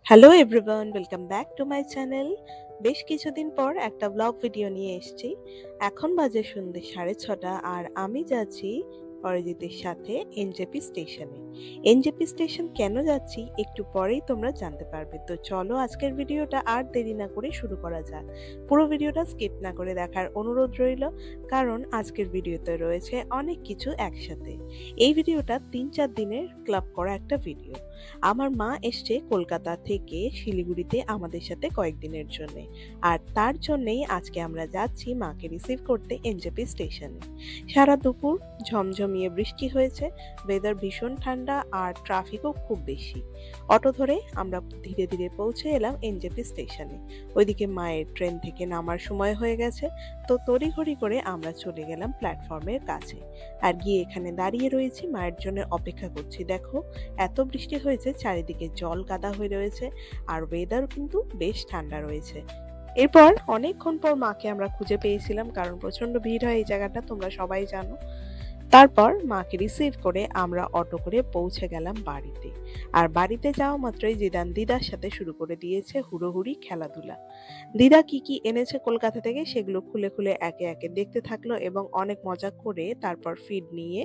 Hello everyone, welcome back to my channel. বেশ কিছুদিন পর একটা ব্লগ ভিডিও নিয়ে এসেছি। এখন বাজে সন্ধ্যে 6:30 আর আমি যাচ্ছি অরিজিতের সাথে এনজেপি স্টেশনে। এনজেপি স্টেশন কেন যাচ্ছি একটু পরেই তোমরা জানতে পারবে। তো চলো আজকের ভিডিওটা আর দেরি না করে শুরু করা যাক। পুরো ভিডিওটা স্কিপ না করে দেখার অনুরোধ রইল, কারণ আজকের ভিডিওতে রয়েছে অনেক কিছু একসাথে। এই ভিডিওটা 3-4 দিনের ক্লাব করা একটা ভিডিও। আমার মা এসছে কলকাতা থেকে শিলিগুড়িতে আমাদের সাথে কয়েকদিনের জন্য, আর তার জন্যই আজকে আমরা যাচ্ছি মাকে রিসিভ করতে এনজেপি স্টেশনে। সারা দুপুর ঝমঝমিয়ে বৃষ্টি হয়েছে, ওয়েদার ভীষণ ঠান্ডা আর ট্রাফিকও খুব বেশি। অটো ধরে আমরা ধীরে ধীরে পৌঁছে এলাম এনজেপি স্টেশনে। ওইদিকে মায়ের ট্রেন থেকে নামার সময় হয়ে গেছে, তো তড়িঘড়ি করে আমরা চলে গেলাম প্ল্যাটফর্মের কাছে আর গিয়ে এখানে দাঁড়িয়ে রয়েছি, মায়ের জন্য অপেক্ষা করছি। দেখো, এত বৃষ্টি হয়েছে, চারিদিকে জল কাদা হয়ে রয়েছে আর ওয়েদার কিন্তু বেশ ঠান্ডা রয়েছে। এরপর অনেকক্ষণ পর মাকে আমরা খুঁজে পেয়েছিলাম, কারণ প্রচন্ড ভিড় হয় এই জায়গাটা, তোমরা সবাই জানো। তারপর মাকে রিসিভ করে আমরা অটো করে পৌঁছে গেলাম বাড়িতে। আর বাড়িতে যাওয়া মাত্রই জিদান দিদার সাথে শুরু করে দিয়েছে হুড়োহুড়ি খেলাধুলা। দিদা কি কি এনেছে কলকাতা থেকে সেগুলো খুলে খুলে একে একে দেখতে থাকলো এবং অনেক মজা করে তারপর ফিড নিয়ে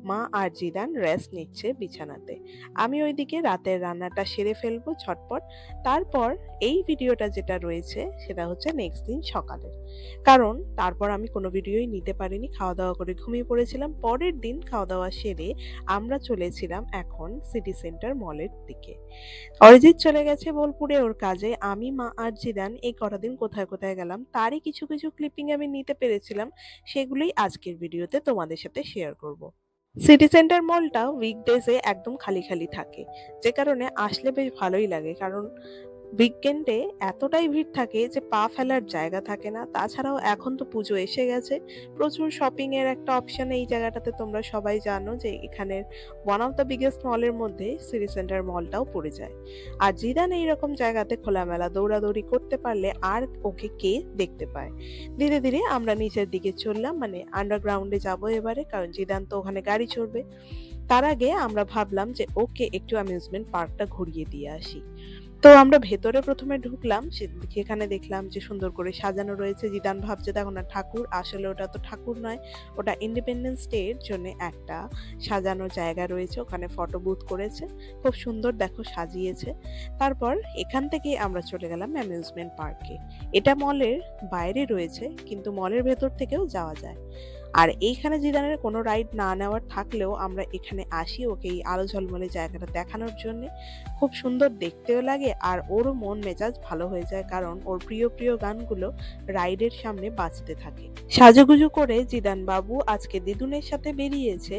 মা আর জিদান রেস্ট নিচ্ছে বিছানাতে। আমি ওইদিকে রাতের রান্নাটা সেরে ফেলবো ঝটপট। তারপর এই ভিডিওটা যেটা রয়েছে সেটা হচ্ছে নেক্সট দিন সকালের, কারণ তারপর আমি কোনো ভিডিওই নিতে পারিনি, খাওয়া দাওয়া করে ঘুমিয়ে পড়েছিলাম। পরের দিন খাওয়া দাওয়া সেরে আমরা চলেছিলাম এখন সিটি সেন্টার মলের দিকে। অরিজিৎ চলে গেছে বোলপুরে ওর কাজে। আমি, মা আর জিদান এই কটা দিন কোথায় কোথায় গেলাম তারই কিছু কিছু ক্লিপিং আমি নিতে পেরেছিলাম, সেগুলোই আজকের ভিডিওতে তোমাদের সাথে শেয়ার করব। সিটি সেন্টার মলটা উইকডেজে একদম খালি খালি থাকে, যে কারণে আসলে বেশ ভালোই লাগে, কারণ উইকেন্ডে এতটাই ভিড় থাকে যে পা ফেলার জায়গা থাকে না। তাছাড়াও এখন তো পুজো এসে গেছে, প্রচুর শপিং এর একটা অপশন এই জায়গাটাতে। তোমরা সবাই জানো যে এখানের ওয়ান অফ দ্য বিগেস্ট মলের মধ্যে সিটি সেন্টার মলটাও পড়ে যায়। আর জিদান এইরকম জায়গাতে খোলামেলা দৌড়াদৌড়ি করতে পারলে আর ওকে কে দেখতে পায়। ধীরে ধীরে আমরা নিচের দিকে চললাম, মানে আন্ডারগ্রাউন্ডে যাবো এবারে, কারণ জিদান তো ওখানে গাড়ি চড়বে। তার আগে আমরা ভাবলাম যে ওকে একটু অ্যামিউজমেন্ট পার্কটা ঘুরিয়ে দিয়ে আসি। তো আমরা ভেতরে প্রথমে ঢুকলাম, সেখানে দেখলাম যে সুন্দর করে সাজানো রয়েছে। জিদান ভাবছে দেখো না ঠাকুর, আসলে ওটা তো ঠাকুর নয়, ওটা ইন্ডিপেন্ডেন্স ডে এর জন্য একটা সাজানো জায়গা রয়েছে, ওখানে ফটো বুথ করেছে, খুব সুন্দর দেখো সাজিয়েছে। তারপর এখান থেকে আমরা চলে গেলাম অ্যামিউজমেন্ট পার্কে। এটা মলের বাইরে রয়েছে, কিন্তু মলের ভেতর থেকেও যাওয়া যায়। আর এইখানে জিদানের কোনো রাইড না নেওয়ার থাকলেও আমরা এখানে আসি ওকে এই আলো ঝলমলে জায়গাটা দেখানোর জন্য। খুব সুন্দর দেখতেও লাগে আর ওরও মন মেজাজ ভালো হয়ে যায়, কারণ ওর প্রিয় প্রিয় গানগুলো রাইডের সামনে বাজতে থাকে। সাজুগুজু করে জিদান বাবু আজকে দিদুনের সাথে বেরিয়েছে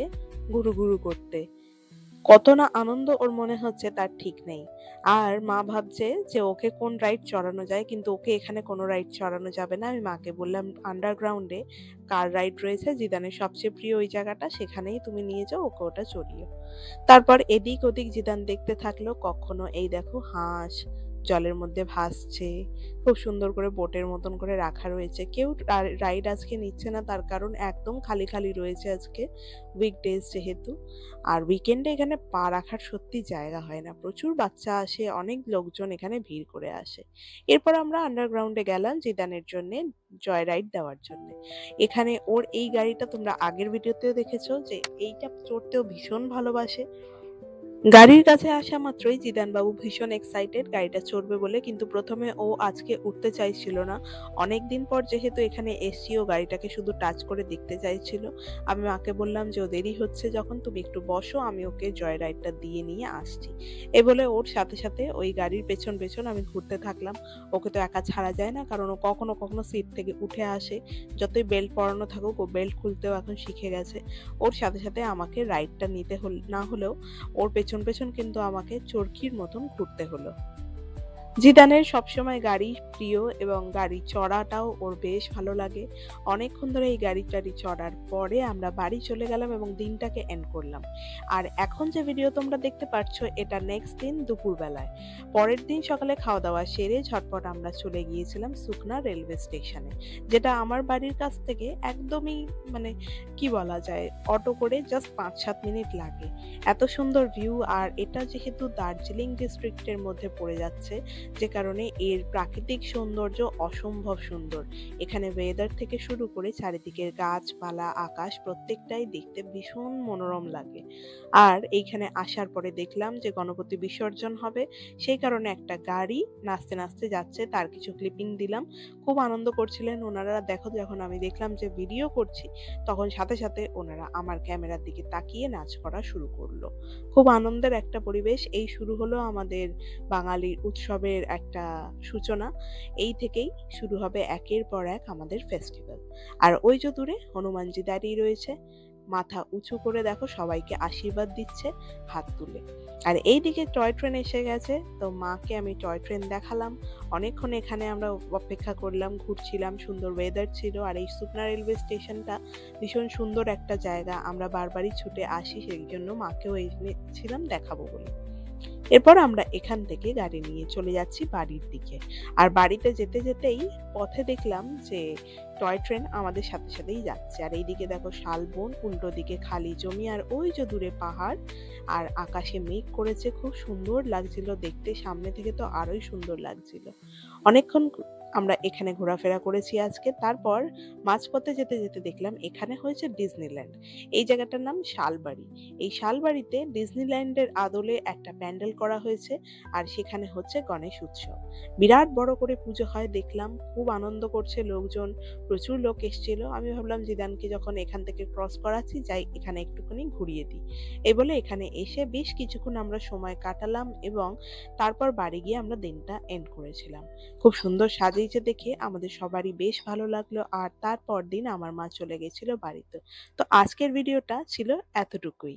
গুরু গুরু করতে। কত না আনন্দ ওর মনে হচ্ছে তার ঠিক নেই। আর মা ভাবছে যে ওকে কোন রাইড চড়ানো যায়, কিন্তু ওকে এখানে কোনো রাইড চড়ানো যাবে না। আমি মাকে বললাম আন্ডারগ্রাউন্ডে কার রাইড রয়েছে, জিদানের সবচেয়ে প্রিয় ওই জায়গাটা, সেখানেই তুমি নিয়ে যাও, ওকে ওটা চড়িও। তারপর এদিক ওদিক জিদান দেখতে থাকলো, কখনো এই দেখো হাঁস জলের মধ্যে ভাসছে, খুব সুন্দর করে বোটের মতন করে রাখা রয়েছে। কেউ রাইড আজকে নিচ্ছে না, তার কারণ একদম খালি খালি রয়েছে আজকে, উইকডেজ যেহেতু। আর উইকেন্ডে এখানে পা রাখার সত্যি জায়গা হয় না, প্রচুর বাচ্চা আসে, অনেক লোকজন এখানে ভিড় করে আসে। এরপর আমরা আন্ডারগ্রাউন্ডে গেলাম জিদানের জন্য জয় রাইড দেওয়ার জন্য। এখানে ওর এই গাড়িটা তোমরা আগের ভিডিওতেও দেখেছো যে এইটা চড়তেও ভীষণ ভালোবাসে। গাড়ির কাছে আসা মাত্রই জিদান বাবু ভীষণ এক্সাইটেড গাড়িটা চড়বে বলে, কিন্তু প্রথমে ও আজকে উঠতে চাইছিল না। অনেকদিন পর যেহেতু এখানে এসছি, ও গাড়িটাকে শুধু টাচ করে দেখতে চাইছিল। আমি মাকে বললাম যে ও দেরি হচ্ছে যখন, তুমি একটু বসো, আমি ওকে জয় রাইডটা দিয়ে নিয়ে আসছি। এ বলে ওর সাথে সাথে ওই গাড়ির পেছন পেছন আমি ঘুরতে থাকলাম। ওকে তো একা ছাড়া যায় না, কারণ ও কখনো কখনো সিট থেকে উঠে আসে। যতই বেল্ট পরানো থাকুক, ও বেল্ট খুলতেও এখন শিখে গেছে। ওর সাথে সাথে আমাকে রাইডটা নিতে না হলেও ওর পেছন পেছন কিন্তু আমাকে চরকির মতন ঘুরতে হলো। জিদানের সবসময় গাড়ি প্রিয় এবং গাড়ি চড়াটাও ওর বেশ ভালো লাগে। অনেকক্ষণ ধরে এই গাড়ি চড়ার পরে আমরা বাড়ি চলে গেলাম এবং দিনটাকে এন্ড করলাম। আর এখন যে ভিডিও তোমরা দেখতে পাচ্ছ এটা নেক্সট দিন দুপুরবেলায়। পরের দিন সকালে খাওয়া দাওয়া সেরে ঝটপট আমরা চলে গিয়েছিলাম সুকনা রেলওয়ে স্টেশনে, যেটা আমার বাড়ির কাছ থেকে একদমই মানে কি বলা যায়, অটো করে জাস্ট 5-7 মিনিট লাগে। এত সুন্দর ভিউ, আর এটা যেহেতু দার্জিলিং ডিস্ট্রিক্টের মধ্যে পড়ে যাচ্ছে, যে কারণে এর প্রাকৃতিক সৌন্দর্য অসম্ভব সুন্দর। এখানে ওয়েদার থেকে শুরু করে চারিদিকের গাছপালা আকাশ প্রত্যেকটাই দেখতে ভীষণ মনোরম লাগে। আর এইখানে আসার পরে দেখলাম যে গণপতি বিসর্জন হবে, সেই কারণে একটা গাড়ি নাচতে নাচতে যাচ্ছে, তার কিছু ক্লিপিং দিলাম। খুব আনন্দ করছিলেন ওনারা। দেখো, যখন আমি দেখলাম যে ভিডিও করছি তখন সাথে সাথে ওনারা আমার ক্যামেরার দিকে তাকিয়ে নাচ করা শুরু করলো। খুব আনন্দের একটা পরিবেশ। এই শুরু হলো আমাদের বাঙালির উৎসবের একটা সূচনা। এই থেকেই শুরু হবে একের পর এক আমাদের ফেস্টিভ্যাল। আর ওই যে দূরে হনুমানজি দাঁড়িয়ে রয়েছে, মাথা উঁচু করে দেখো সবাইকে আশীর্বাদ দিচ্ছে হাত তুলে। আর এইদিকে টয় ট্রেন এসে গেছে, তো মাকে আমি টয় ট্রেন দেখালাম। অনেকক্ষণ এখানে আমরা অপেক্ষা করলাম, ঘুরছিলাম, সুন্দর ওয়েদার ছিল। আর এই সুকনা রেলওয়ে স্টেশনটা ভীষণ সুন্দর একটা জায়গা, আমরা বারবারই ছুটে আসি, সেই জন্য মাকেও এনেছিলাম দেখাবো বলে। এরপর আমরা এখান থেকে গাড়ি নিয়ে চলে যাচ্ছি বাড়ির দিকে। আর বাড়িতে যেতে যেতেই পথে দেখলাম যে টয় ট্রেন আমাদের সাথে সাথেই যাচ্ছে। আর এইদিকে দেখো শালবন, উল্টো দিকে খালি জমি, আর ওই যে দূরে পাহাড়, আর আকাশে মেঘ করেছে, খুব সুন্দর লাগছিল দেখতে। সামনে থেকে তো আরোই সুন্দর লাগছিল। অনেকক্ষণ আমরা এখানে ঘোরাফেরা করেছি আজকে। তারপর মাঝপথে যেতে যেতে দেখলাম এখানে হয়েছে ডিজনিল্যান্ড। এই জায়গাটার নাম শালবাড়ি। এই শালবাড়িতে ডিজনিল্যান্ডের আদলে একটা প্যান্ডেল করা হয়েছে, আর সেখানে হচ্ছে গণেশ উৎসব। বিরাট বড় করে পুজো হয় দেখলাম, খুব আনন্দ করছে লোকজন, প্রচুর লোক এসেছিল। আমি ভাবলাম জিদানকে যখন এখান থেকে ক্রস করাচ্ছি, যাই এখানে একটুখানি ঘুরিয়ে দিই। এই বলে এখানে এসে বেশ কিছুক্ষণ আমরা সময় কাটালাম এবং তারপর বাড়ি গিয়ে আমরা দিনটা এন্ড করেছিলাম। খুব সুন্দর সাজিয়েছে দেখে আমাদের সবারই বেশ ভালো লাগলো। আর তারপর দিন আমার মা চলে গেছিল বাড়িতে। তো আজকের ভিডিওটা ছিল এতটুকুই।